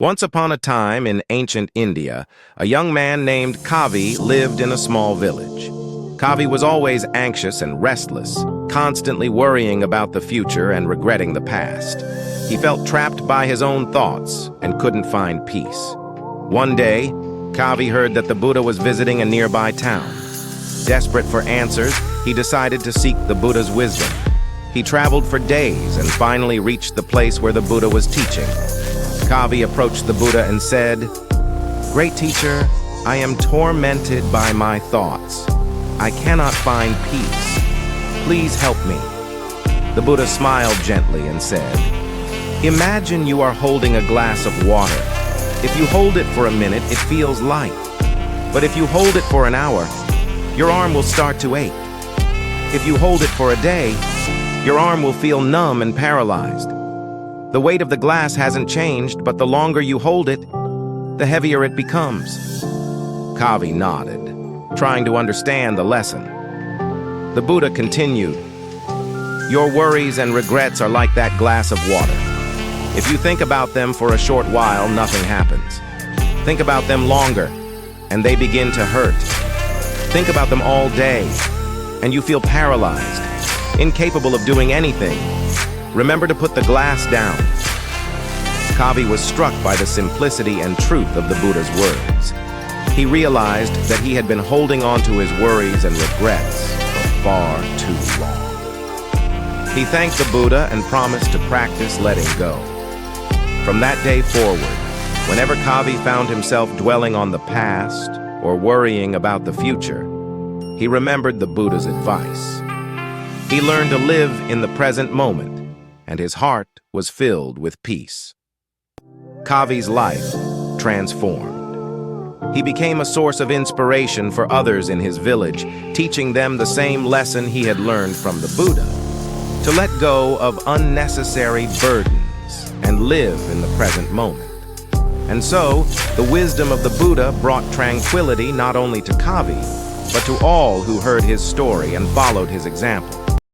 Once upon a time in ancient India, a young man named Kavi lived in a small village. Kavi was always anxious and restless, constantly worrying about the future and regretting the past. He felt trapped by his own thoughts and couldn't find peace. One day, Kavi heard that the Buddha was visiting a nearby town. Desperate for answers, he decided to seek the Buddha's wisdom. He traveled for days and finally reached the place where the Buddha was teaching. Kavi approached the Buddha and said, "Great teacher, I am tormented by my thoughts. I cannot find peace. Please help me." The Buddha smiled gently and said, "Imagine you are holding a glass of water. If you hold it for a minute, it feels light. But if you hold it for an hour, your arm will start to ache. If you hold it for a day, your arm will feel numb and paralyzed. The weight of the glass hasn't changed, but the longer you hold it, the heavier it becomes." Kavi nodded, trying to understand the lesson. The Buddha continued, "Your worries and regrets are like that glass of water. If you think about them for a short while, nothing happens. Think about them longer, and they begin to hurt. Think about them all day, and you feel paralyzed, incapable of doing anything. Remember to put the glass down." Kavi was struck by the simplicity and truth of the Buddha's words. He realized that he had been holding on to his worries and regrets for far too long. He thanked the Buddha and promised to practice letting go. From that day forward, whenever Kavi found himself dwelling on the past or worrying about the future, he remembered the Buddha's advice. He learned to live in the present moment, and his heart was filled with peace. Kavi's life transformed. He became a source of inspiration for others in his village, teaching them the same lesson he had learned from the Buddha: to let go of unnecessary burdens and live in the present moment. And so, the wisdom of the Buddha brought tranquility not only to Kavi, but to all who heard his story and followed his example.